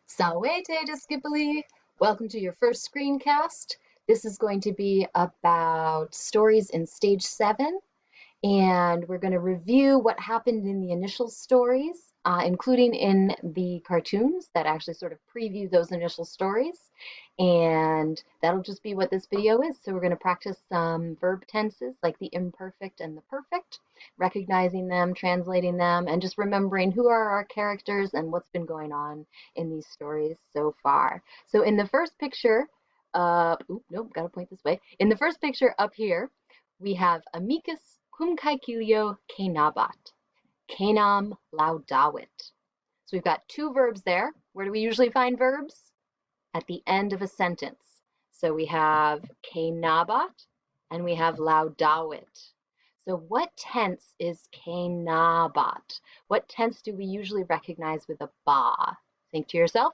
Salvete Discipoli! Welcome to your first screencast. This is going to be about stories in stage 7, and we're going to review what happened in the initial stories, including in the cartoons that actually sort of preview those initial stories. And that'll just be what this video is. So we're going to practice some verb tenses like the imperfect and the perfect, recognizing them, translating them, and just remembering who are our characters and what's been going on in these stories so far. So in the first picture, nope, gotta point this way. In the first picture up here, we have amicus cum caecilio cenabat, cenam laudavit. So we've got two verbs there. Where do we usually find verbs? At the end of a sentence. So we have cenabat and we have laudavit. So what tense is cenabat? What tense do we usually recognize with a ba? Think to yourself.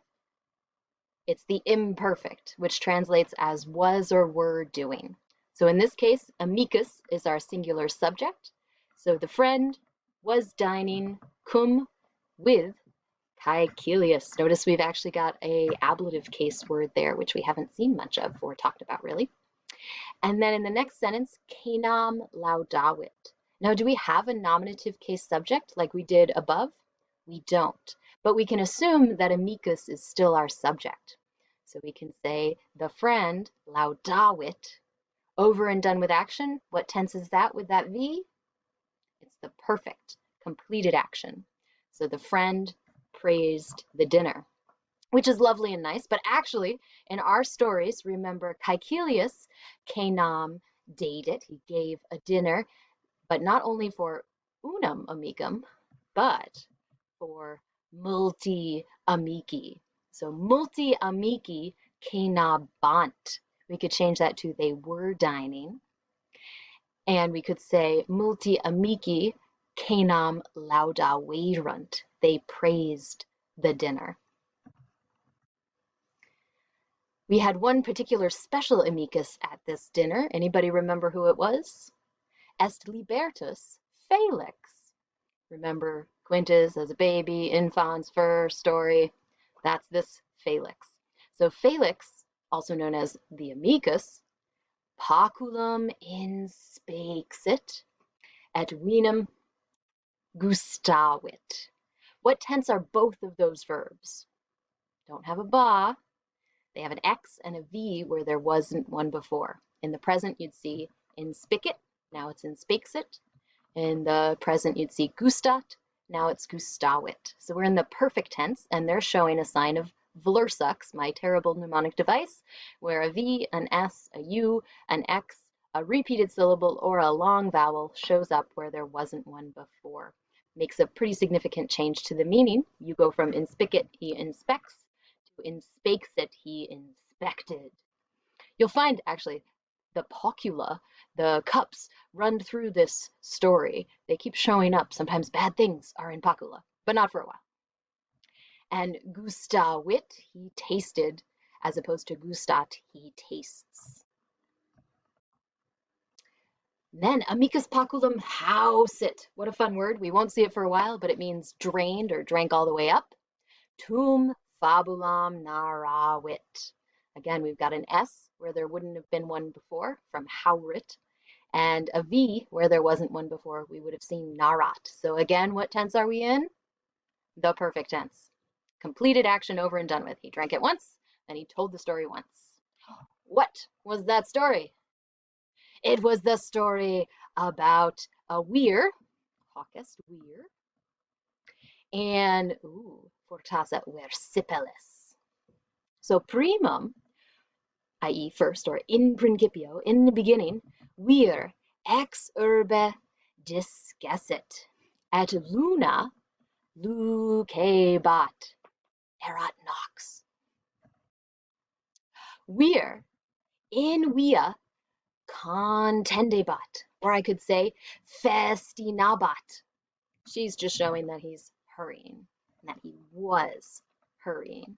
It's the imperfect, which translates as was or were doing. So in this case, amicus is our singular subject. So the friend was dining cum with caecilius. Notice we've actually got a ablative case word there, which we haven't seen much of or talked about really. And then in the next sentence, cenam laudavit. Now, do we have a nominative case subject like we did above? We don't, but we can assume that amicus is still our subject. So we can say the friend laudavit, over and done with action. What tense is that with that V? It's the perfect, completed action. So the friend praised the dinner, which is lovely and nice. But actually, in our stories, remember Caecilius cenam dated. He gave a dinner, but not only for unum amicum, but for multi amici. So multi amici cenabant. We could change that to they were dining. And we could say multi amici cenam laudaverunt. They praised the dinner. We had one particular special amicus at this dinner. Anybody remember who it was? Est libertus Felix. Remember Quintus as a baby, infant's fur story. That's this Felix. So Felix, also known as the amicus, paculum inspexit et vinum gustavit. What tense are both of those verbs? Don't have a ba. They have an X and a V where there wasn't one before. In the present, you'd see inspicit. Now it's inspexit. In the present, you'd see gustat. Now it's gustavit. So we're in the perfect tense, and they're showing a sign of Vlersucks, my terrible mnemonic device, where a V, an S, a U, an X, a repeated syllable, or a long vowel shows up where there wasn't one before. Makes a pretty significant change to the meaning. You go from inspicit, he inspects, to inspexit, he inspected. You'll find, actually, the pocula, the cups, run through this story. They keep showing up. Sometimes bad things are in pocula, but not for a while. And gustavit, he tasted, as opposed to gustat, he tastes. Then amicus poculum hausit. What a fun word. We won't see it for a while, but it means drained or drank all the way up. Tum fabulam naravit. Again, we've got an S where there wouldn't have been one before from haurit, and a V where there wasn't one before. We would have seen narat. So again, what tense are we in? The perfect tense. Completed action over and done with. He drank it once, and he told the story once. What was that story? It was the story about a weir, Hawkest weir, and fortassa versipellis. So primum, i.e. first, or in principio, in the beginning, vir ex urbe discessit, et luna lucebat, erat nox. Vir in via contendebat, or I could say festinabat. She's just showing that he's hurrying, and that he was hurrying.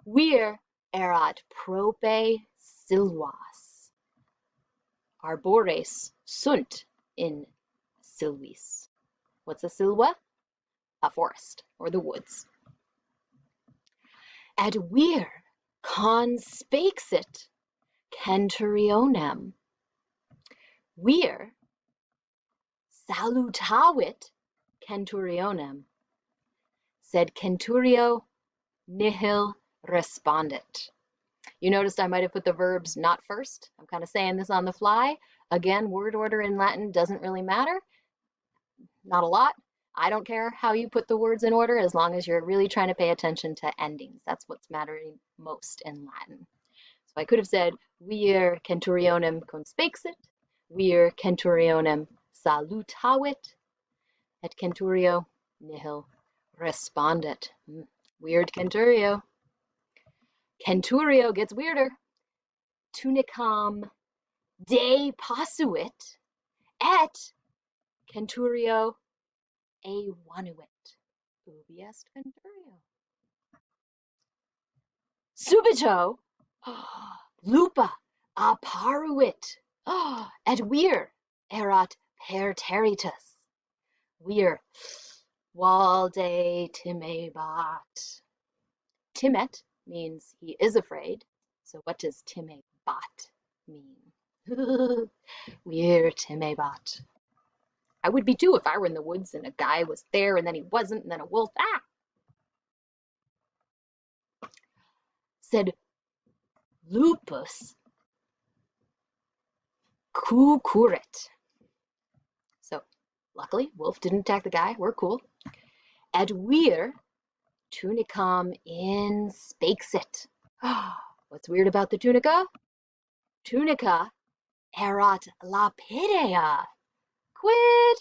Vir erat prope silvas, arbores sunt in silvis. What's a silva? A forest, or the woods. Et vir conspexit centurionem. Vir salutavit centurionem, sed centurio nihil respondit. You noticed I might have put the verbs not first. I'm kind of saying this on the fly. Again, word order in Latin doesn't really matter. Not a lot. I don't care how you put the words in order as long as you're really trying to pay attention to endings. That's what's mattering most in Latin. So I could have said, vir centurionem conspexit, vir centurionem salutavit, et centurio nihil respondit. Weird centurio. Centurio gets weirder. Tunicam de posuit, et centurio evanuit. Ubi est centurio? Subito lupa apparuit, et vir erat per territus. Vir valde timebat. Timet means he is afraid. So what does timebat mean? Vir timebat. I would be too if I were in the woods and a guy was there and then he wasn't and then a wolf. Said lupus cucurit. So luckily, wolf didn't attack the guy. We're cool. Et vir tunicam inspexit. What's weird about the tunica? Tunica erat lapidea. Quid?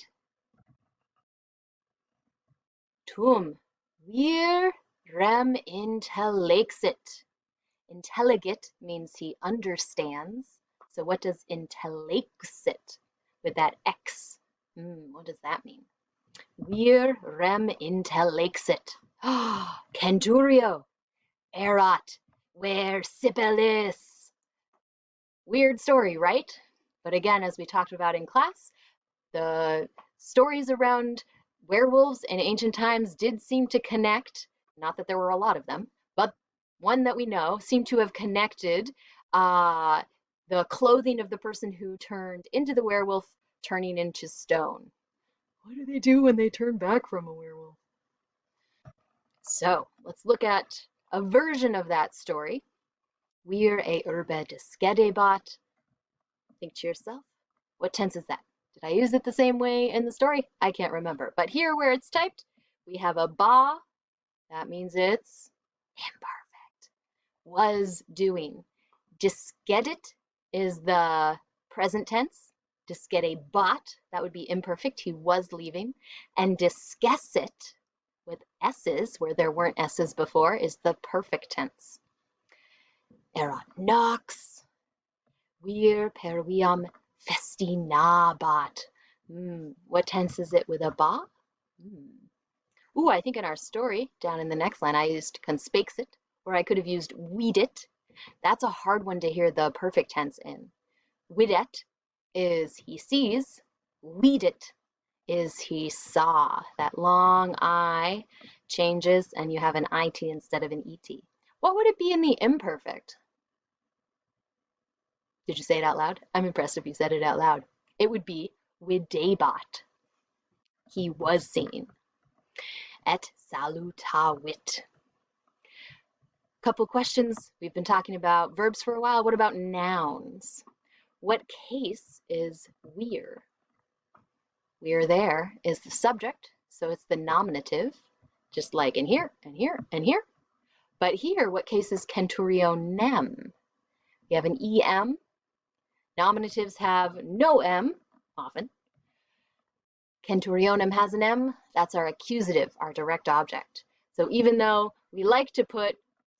Tum vir rem intellexit. Intelligit means he understands. So what does intellexit with that X? What does that mean? Vir rem intellexit. Centurio erat versipilis. Weird story, right? But again, as we talked about in class, the stories around werewolves in ancient times did seem to connect, not that there were a lot of them, but one that we know seemed to have connected the clothing of the person who turned into the werewolf turning into stone. What do they do when they turn back from a werewolf? So let's look at a version of that story. Vir e urbe discedebat. Think to yourself, what tense is that? Did I use it the same way in the story? I can't remember. But here where it's typed, we have a ba. That means it's imperfect. Was doing. Discedit is the present tense. Discedebat, that would be imperfect. He was leaving. And discessit, with S's, where there weren't S's before, is the perfect tense. Erat nox, vir per viam festinabat. What tense is it with a ba? Ooh, I think in our story, down in the next line, I used conspexit, or I could have used vidit. That's a hard one to hear the perfect tense in. Videt is he sees. Vidit is he saw. That long I changes and you have an IT instead of an ET. What would it be in the imperfect? Did you say it out loud? I'm impressed if you said it out loud. It would be videbat. He was seen. Et salutavit. Couple questions. We've been talking about verbs for a while. What about nouns? What case is vir? Wir there is the subject, so it's the nominative, just like in here, and here, and here. But here, what case is centurionem? We have an EM. Nominatives have no M, often. Centurionem has an M. That's our accusative, our direct object. So even though we like to put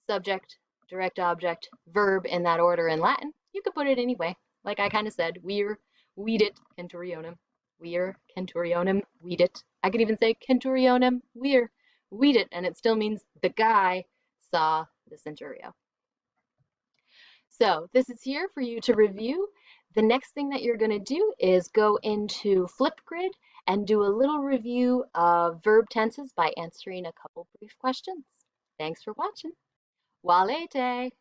subject, direct object, verb in that order in Latin, you could put it anyway. Like I kind of said, vir, vidit, centurionem. Vir, centurionem, vidit. I could even say centurionem, vir, vidit, and it still means the guy saw the centurio. So this is here for you to review. The next thing that you're going to do is go into Flipgrid and do a little review of verb tenses by answering a couple brief questions. Thanks for watching. Walete.